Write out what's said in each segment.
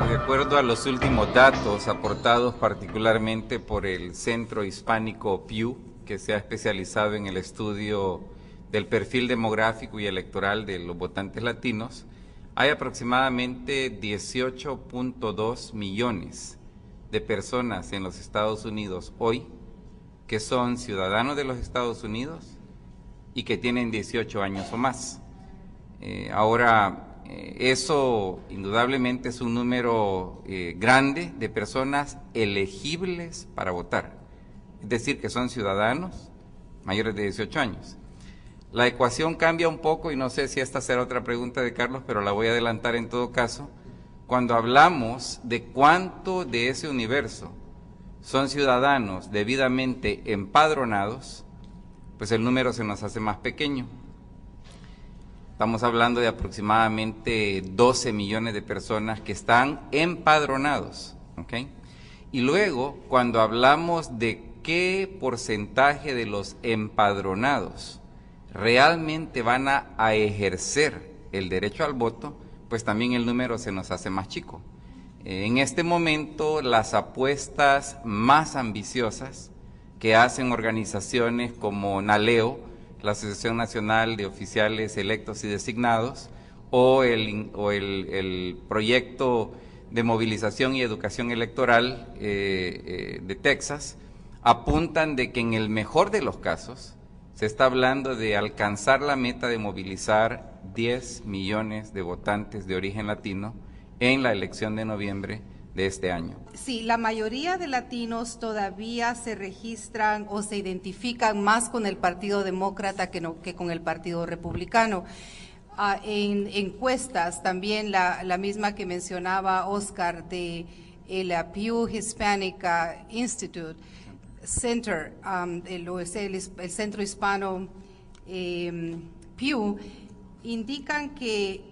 De acuerdo a los últimos datos aportados particularmente por el Centro Hispánico Pew, que se ha especializado en el estudio del perfil demográfico y electoral de los votantes latinos, hay aproximadamente 18.2 millones de personas en los Estados Unidos hoy que son ciudadanos de los Estados Unidos y que tienen 18 años o más. Eso indudablemente es un número grande de personas elegibles para votar, es decir, que son ciudadanos mayores de 18 años. La ecuación cambia un poco y no sé si esta será otra pregunta de Carlos, pero la voy a adelantar en todo caso. Cuando hablamos de cuánto de ese universo son ciudadanos debidamente empadronados, pues el número se nos hace más pequeño. Estamos hablando de aproximadamente 12 millones de personas que están empadronados, ¿ok? Y luego, cuando hablamos de qué porcentaje de los empadronados realmente van a ejercer el derecho al voto, pues también el número se nos hace más chico. En este momento, las apuestas más ambiciosas que hacen organizaciones como NALEO, la Asociación Nacional de Oficiales Electos y Designados, o el proyecto de movilización y educación electoral de Texas, apuntan de que en el mejor de los casos se está hablando de alcanzar la meta de movilizar 10 millones de votantes de origen latino en la elección de noviembre de este año. Sí, la mayoría de latinos todavía se registran o se identifican más con el Partido Demócrata que con el Partido Republicano. En encuestas, también la misma que mencionaba Oscar de el Pew Hispanic Institute Center, el Centro Hispano Pew, indican que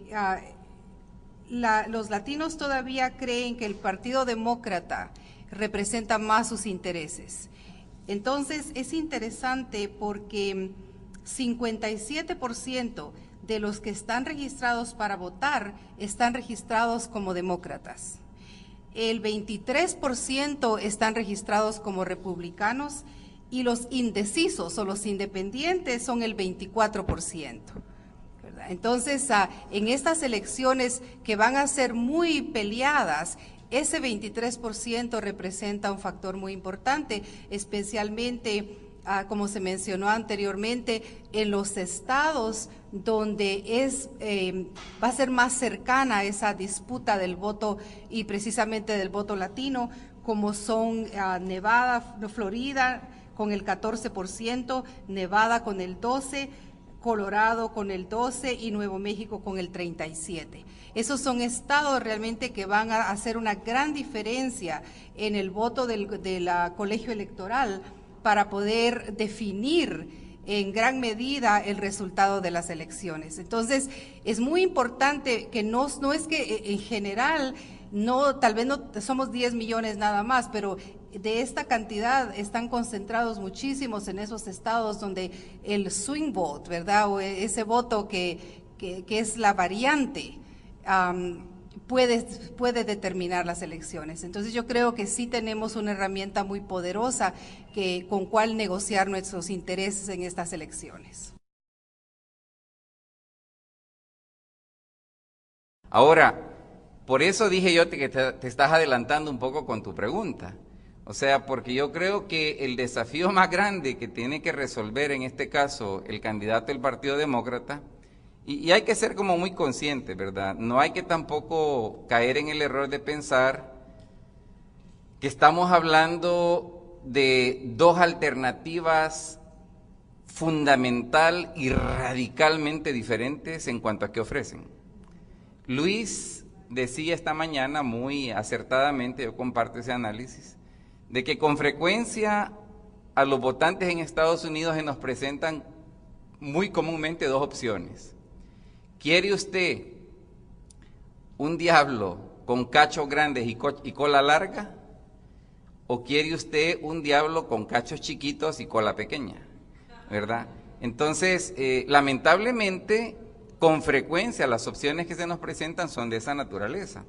los latinos todavía creen que el Partido Demócrata representa más sus intereses. Entonces, es interesante porque 57% de los que están registrados para votar están registrados como demócratas. El 23% están registrados como republicanos y los indecisos o los independientes son el 24%. Entonces, en estas elecciones que van a ser muy peleadas, ese 23% representa un factor muy importante, especialmente, como se mencionó anteriormente, en los estados donde va a ser más cercana esa disputa del voto y precisamente del voto latino, como son Nevada, Florida con el 14%, Nevada con el 12%, Colorado con el 12% y Nuevo México con el 37%. Esos son estados realmente que van a hacer una gran diferencia en el voto del colegio electoral para poder definir en gran medida el resultado de las elecciones. Entonces, es muy importante que no es que en general, tal vez no somos 10 millones nada más, pero de esta cantidad están concentrados muchísimos en esos estados donde el swing vote, ¿verdad? O ese voto que es la variante, puede determinar las elecciones. Entonces yo creo que sí tenemos una herramienta muy poderosa con cual negociar nuestros intereses en estas elecciones. Ahora, por eso dije yo que te estás adelantando un poco con tu pregunta. O sea, porque yo creo que el desafío más grande que tiene que resolver en este caso el candidato del Partido Demócrata, y hay que ser como muy consciente, ¿verdad? No hay que tampoco caer en el error de pensar que estamos hablando de dos alternativas fundamental y radicalmente diferentes en cuanto a qué ofrecen. Luis decía esta mañana muy acertadamente, yo comparto ese análisis, de que con frecuencia a los votantes en Estados Unidos se nos presentan muy comúnmente dos opciones. ¿Quiere usted un diablo con cachos grandes y cola larga? ¿O quiere usted un diablo con cachos chiquitos y cola pequeña? ¿Verdad? Entonces, lamentablemente, con frecuencia las opciones que se nos presentan son de esa naturaleza.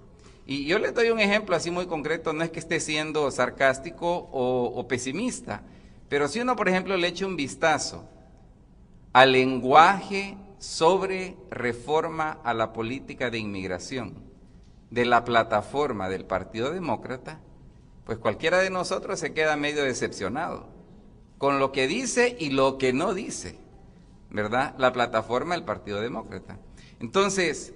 Y yo les doy un ejemplo así muy concreto, no es que esté siendo sarcástico o pesimista, pero si uno, por ejemplo, le echa un vistazo al lenguaje sobre reforma a la política de inmigración de la plataforma del Partido Demócrata, pues cualquiera de nosotros se queda medio decepcionado con lo que dice y lo que no dice, ¿verdad? La plataforma del Partido Demócrata. Entonces,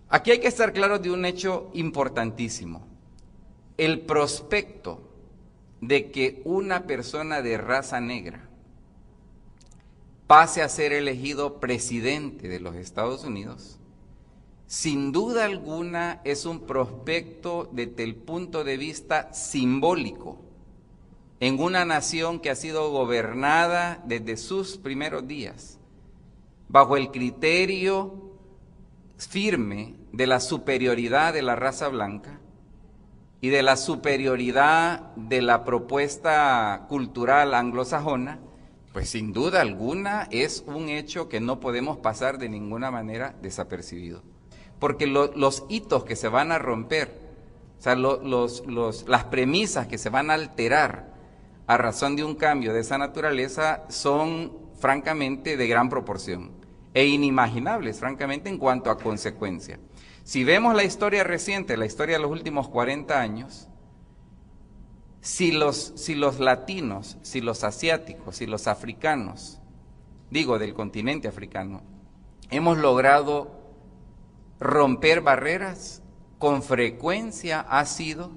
aquí hay que estar claros de un hecho importantísimo. El prospecto de que una persona de raza negra pase a ser elegido presidente de los Estados Unidos, sin duda alguna es un prospecto desde el punto de vista simbólico en una nación que ha sido gobernada desde sus primeros días bajo el criterio firme de la superioridad de la raza blanca y de la superioridad de la propuesta cultural anglosajona. Pues sin duda alguna es un hecho que no podemos pasar de ninguna manera desapercibido. Porque los hitos que se van a romper, o sea, las premisas que se van a alterar a razón de un cambio de esa naturaleza son francamente de gran proporción e inimaginables, francamente, en cuanto a consecuencia. Si vemos la historia reciente, la historia de los últimos 40 años, si los latinos, si los asiáticos, si los africanos, digo del continente africano, hemos logrado romper barreras, con frecuencia ha sido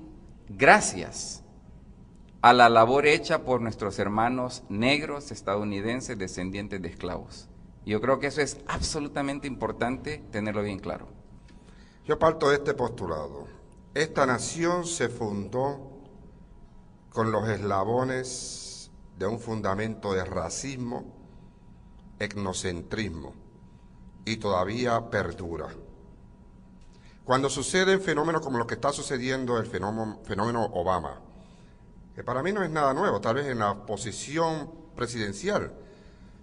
gracias a la labor hecha por nuestros hermanos negros estadounidenses descendientes de esclavos. Yo creo que eso es absolutamente importante tenerlo bien claro. Yo parto de este postulado. Esta nación se fundó con los eslabones de un fundamento de racismo, etnocentrismo, y todavía perdura. Cuando suceden fenómenos como lo que está sucediendo, el fenómeno Obama, que para mí no es nada nuevo, tal vez en la posición presidencial,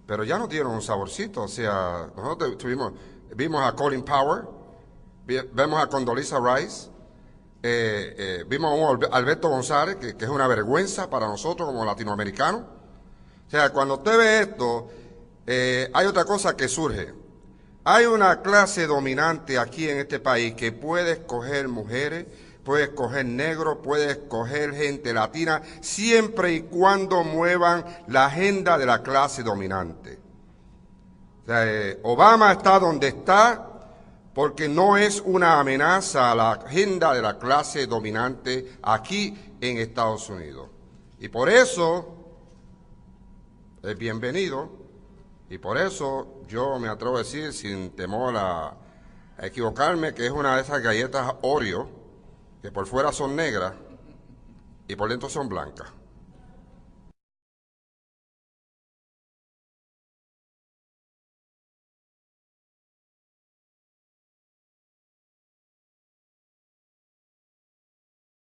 pero ya no tiene un saborcito. O sea, nosotros vimos a Colin Powell, vemos a Condoleezza Rice, vimos a un Alberto González, que es una vergüenza para nosotros como latinoamericanos. O sea, cuando usted ve esto, hay otra cosa que surge. Hay una clase dominante aquí en este país que puede escoger mujeres, puede escoger negros, puede escoger gente latina, siempre y cuando muevan la agenda de la clase dominante. O sea, Obama está donde está porque no es una amenaza a la agenda de la clase dominante aquí en Estados Unidos. Y por eso es bienvenido. Y por eso yo me atrevo a decir, sin temor a equivocarme, que es una de esas galletas Oreo, que por fuera son negras y por dentro son blancas.